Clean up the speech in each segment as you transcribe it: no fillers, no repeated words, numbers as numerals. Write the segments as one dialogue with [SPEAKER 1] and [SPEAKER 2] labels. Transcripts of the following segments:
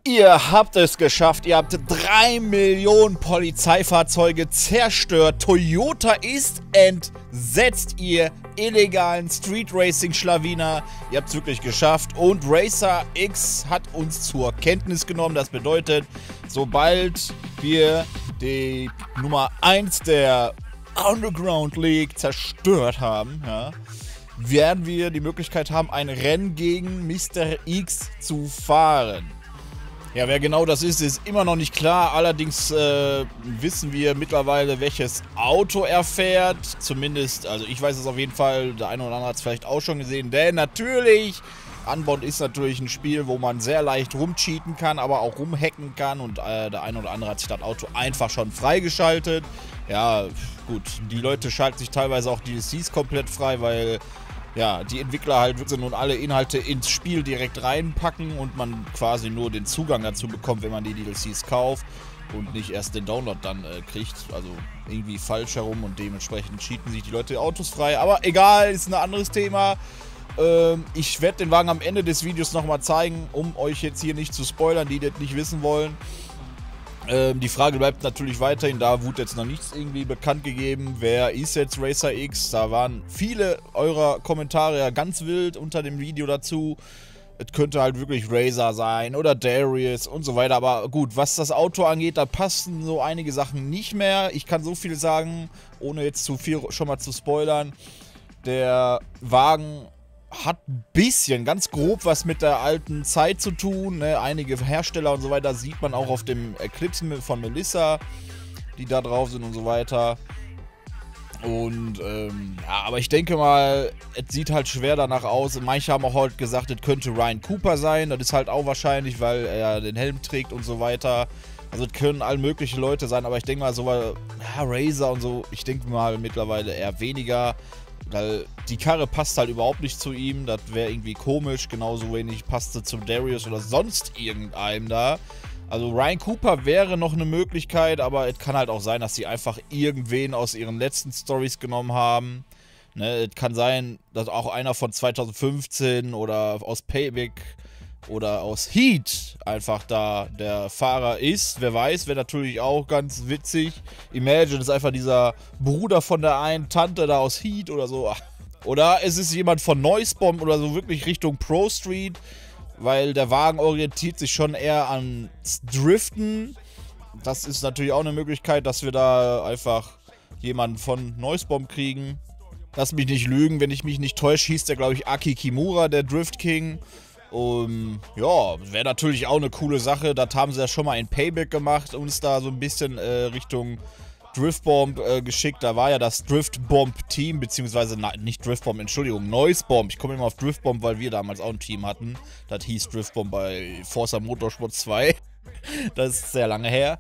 [SPEAKER 1] Ihr habt es geschafft. Ihr habt 3 Millionen Polizeifahrzeuge zerstört. Toyota ist entsetzt, ihr illegalen Street Racing Schlawiner. Ihr habt es wirklich geschafft. Und Racer X hat uns zur Kenntnis genommen. Das bedeutet, sobald wir die Nummer 1 der Underground League zerstört haben, ja, werden wir die Möglichkeit haben, ein Rennen gegen Mr. X zu fahren. Ja, wer genau das ist immer noch nicht klar. Allerdings wissen wir mittlerweile, welches Auto er fährt. Zumindest, also ich weiß es auf jeden Fall. Der eine oder andere hat es vielleicht auch schon gesehen. Denn natürlich, Unbound ist natürlich ein Spiel, wo man sehr leicht rumcheaten kann, aber auch rumhacken kann. Und der eine oder andere hat sich das Auto einfach schon freigeschaltet. Ja, gut, die Leute schalten sich teilweise auch DLCs komplett frei, weil ja, die Entwickler halt wirklich nun alle Inhalte ins Spiel direkt reinpacken und man quasi nur den Zugang dazu bekommt, wenn man die DLCs kauft und nicht erst den Download dann kriegt. Also irgendwie falsch herum und dementsprechend cheaten sich die Leute Autos frei. Aber egal, ist ein anderes Thema. Ich werde den Wagen am Ende des Videos nochmal zeigen, um euch jetzt hier nicht zu spoilern, die das nicht wissen wollen. Die Frage bleibt natürlich weiterhin, da wurde jetzt noch nichts irgendwie bekannt gegeben, wer ist jetzt Racer X, da waren viele eurer Kommentare ja ganz wild unter dem Video dazu. Es könnte halt wirklich Razer sein oder Darius und so weiter, aber gut, was das Auto angeht, da passen so einige Sachen nicht mehr. Ich kann so viel sagen, ohne jetzt zu viel schon mal zu spoilern. Der Wagen hat ein bisschen, ganz grob, was mit der alten Zeit zu tun. Ne? Einige Hersteller und so weiter sieht man auch auf dem Eclipse von Melissa, die da drauf sind und so weiter. Und ja, aber ich denke mal, es sieht halt schwer danach aus. Manche haben auch heute gesagt, es könnte Ryan Cooper sein. Das ist halt auch wahrscheinlich, weil er den Helm trägt und so weiter. Also es können all mögliche Leute sein, aber ich denke mal, so ja, Razer und so, ich denke mal mittlerweile eher weniger. Weil die Karre passt halt überhaupt nicht zu ihm, das wäre irgendwie komisch, genauso wenig passte zu Darius oder sonst irgendeinem da. Also Ryan Cooper wäre noch eine Möglichkeit, aber es kann halt auch sein, dass sie einfach irgendwen aus ihren letzten Stories genommen haben. Ne, es kann sein, dass auch einer von 2015 oder aus Payback oder aus Heat einfach da der Fahrer ist. Wer weiß, wäre natürlich auch ganz witzig. Imagine ist einfach dieser Bruder von der einen Tante da aus Heat oder so. Oder es ist jemand von Noisebomb oder so, wirklich Richtung Pro Street, weil der Wagen orientiert sich schon eher an Driften. Das ist natürlich auch eine Möglichkeit, dass wir da einfach jemanden von Noisebomb kriegen. Lass mich nicht lügen, wenn ich mich nicht täusche, hieß der, glaube ich, Aki Kimura, der Drift King. Ja, wäre natürlich auch eine coole Sache. Das haben sie ja schon mal in Payback gemacht, uns da so ein bisschen Richtung Driftbomb geschickt. Da war ja das Driftbomb-Team, beziehungsweise nicht Driftbomb, Entschuldigung, Noisebomb. Ich komme immer auf Driftbomb, weil wir damals auch ein Team hatten. Das hieß Driftbomb bei Forza Motorsport 2. Das ist sehr lange her.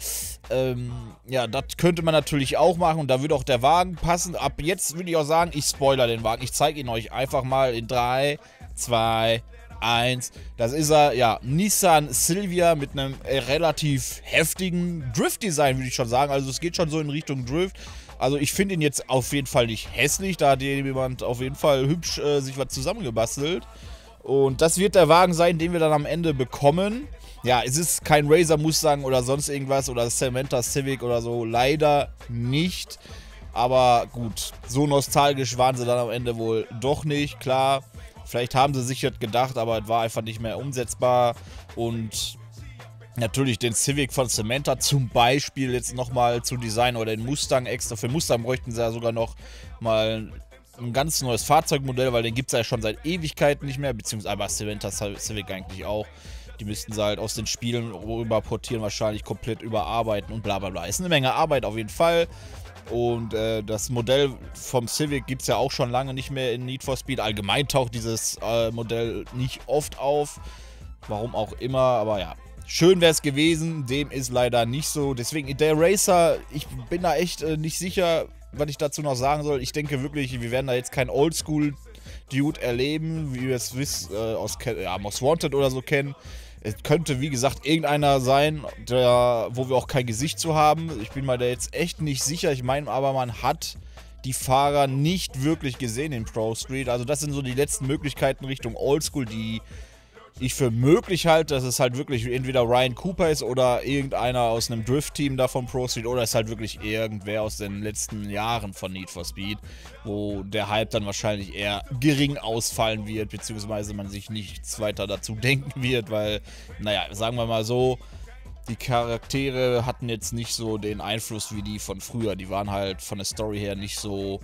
[SPEAKER 1] Ja, das könnte man natürlich auch machen und da würde auch der Wagen passen. Ab jetzt würde ich auch sagen, ich spoilere den Wagen. Ich zeige ihn euch einfach mal in 3, 2, 1. Das ist er, ja, Nissan Silvia mit einem relativ heftigen Drift-Design, würde ich schon sagen. Also es geht schon so in Richtung Drift. Also ich finde ihn jetzt auf jeden Fall nicht hässlich. Da hat jemand auf jeden Fall hübsch sich was zusammengebastelt. Und das wird der Wagen sein, den wir dann am Ende bekommen. Ja, es ist kein Razer Mustang oder sonst irgendwas oder Samantha Civic oder so. Leider nicht. Aber gut, so nostalgisch waren sie dann am Ende wohl doch nicht. Klar, vielleicht haben sie sich das gedacht, aber es war einfach nicht mehr umsetzbar. Und natürlich den Civic von Samantha zum Beispiel jetzt nochmal zu designen oder den Mustang extra. Für Mustang bräuchten sie ja sogar noch mal ein ganz neues Fahrzeugmodell, weil den gibt es ja schon seit Ewigkeiten nicht mehr, beziehungsweise aber Samantha Civic eigentlich auch. Die müssten sie halt aus den Spielen rüber portieren, wahrscheinlich komplett überarbeiten und bla bla bla. Ist eine Menge Arbeit auf jeden Fall. Und das Modell vom Civic gibt es ja auch schon lange nicht mehr in Need for Speed. Allgemein taucht dieses Modell nicht oft auf. Warum auch immer, aber ja. Schön wäre es gewesen, dem ist leider nicht so. Deswegen, der Racer, ich bin da echt nicht sicher, was ich dazu noch sagen soll. Ich denke wirklich, wir werden da jetzt kein Oldschool-Dude erleben, wie wir es aus Most Wanted oder so kennen. Es könnte, wie gesagt, irgendeiner sein, wo wir auch kein Gesicht zu haben. Ich bin mir da jetzt echt nicht sicher. Ich meine aber, man hat die Fahrer nicht wirklich gesehen in Pro Street. Also das sind so die letzten Möglichkeiten Richtung Oldschool, die ich für möglich halte, dass es halt wirklich entweder Ryan Cooper ist oder irgendeiner aus einem Drift-Team da von Pro Street oder es halt wirklich irgendwer aus den letzten Jahren von Need for Speed, wo der Hype dann wahrscheinlich eher gering ausfallen wird, beziehungsweise man sich nichts weiter dazu denken wird, weil, naja, sagen wir mal so, die Charaktere hatten jetzt nicht so den Einfluss wie die von früher. Die waren halt von der Story her nicht so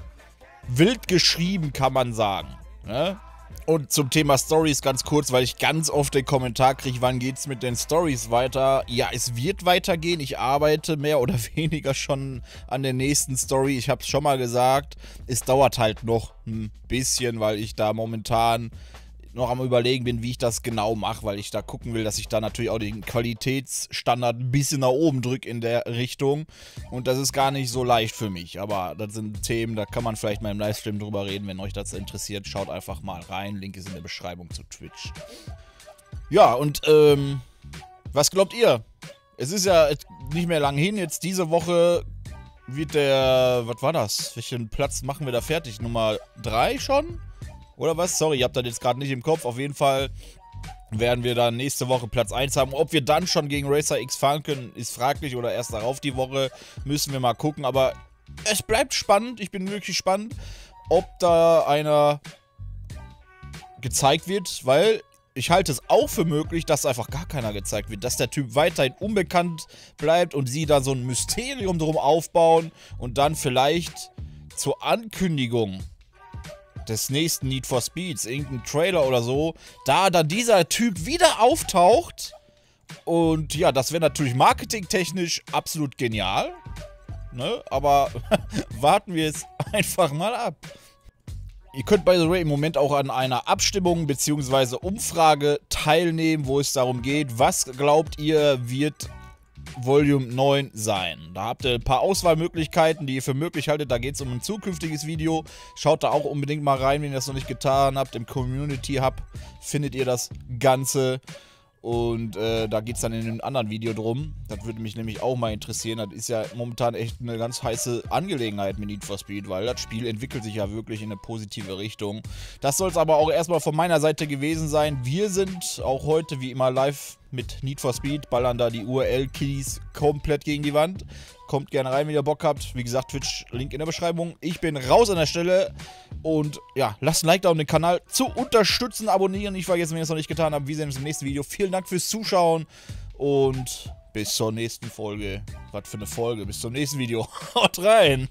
[SPEAKER 1] wild geschrieben, kann man sagen, ne? Und zum Thema Stories ganz kurz, weil ich ganz oft den Kommentar kriege, wann geht's mit den Stories weiter? Ja, es wird weitergehen. Ich arbeite mehr oder weniger schon an der nächsten Story. Ich habe es schon mal gesagt, es dauert halt noch ein bisschen, weil ich da momentan noch am Überlegen bin, wie ich das genau mache, weil ich da gucken will, dass ich da natürlich auch den Qualitätsstandard ein bisschen nach oben drücke in der Richtung. Und das ist gar nicht so leicht für mich. Aber das sind Themen, da kann man vielleicht mal im Livestream drüber reden. Wenn euch das interessiert, schaut einfach mal rein. Link ist in der Beschreibung zu Twitch. Ja, und was glaubt ihr? Es ist ja nicht mehr lang hin. Jetzt diese Woche wird der, was war das? Welchen Platz machen wir da fertig? Nummer 3 schon? Oder was? Sorry, ihr habt das jetzt gerade nicht im Kopf. Auf jeden Fall werden wir dann nächste Woche Platz 1 haben. Ob wir dann schon gegen Racer X fahren können, ist fraglich. Oder erst darauf die Woche. Müssen wir mal gucken. Aber es bleibt spannend. Ich bin wirklich gespannt, ob da einer gezeigt wird. Weil ich halte es auch für möglich, dass einfach gar keiner gezeigt wird. Dass der Typ weiterhin unbekannt bleibt und sie da so ein Mysterium drum aufbauen. Und dann vielleicht zur Ankündigung des nächsten Need for Speeds, irgendein Trailer oder so, da dann dieser Typ wieder auftaucht. Und ja, das wäre natürlich marketingtechnisch absolut genial. Ne? Aber warten wir es einfach mal ab. Ihr könnt, by the way, im Moment auch an einer Abstimmung bzw. Umfrage teilnehmen, wo es darum geht, was glaubt ihr wird Volume 9 sein. Da habt ihr ein paar Auswahlmöglichkeiten, die ihr für möglich haltet. Da geht es um ein zukünftiges Video. Schaut da auch unbedingt mal rein, wenn ihr das noch nicht getan habt. Im Community Hub findet ihr das Ganze. Und da geht es dann in einem anderen Video drum. Das würde mich nämlich auch mal interessieren. Das ist ja momentan echt eine ganz heiße Angelegenheit mit Need for Speed, weil das Spiel entwickelt sich ja wirklich in eine positive Richtung. Das soll es aber auch erstmal von meiner Seite gewesen sein. Wir sind auch heute wie immer live mit Need for Speed, ballern da die URL-Keys komplett gegen die Wand. Kommt gerne rein, wenn ihr Bock habt. Wie gesagt, Twitch, Link in der Beschreibung. Ich bin raus an der Stelle. Und ja, lasst ein Like da, um den Kanal zu unterstützen. Abonnieren, nicht vergessen, wenn ihr es noch nicht getan habt. Wir sehen uns im nächsten Video. Vielen Dank fürs Zuschauen. Und bis zur nächsten Folge. Was für eine Folge. Bis zum nächsten Video. Haut rein.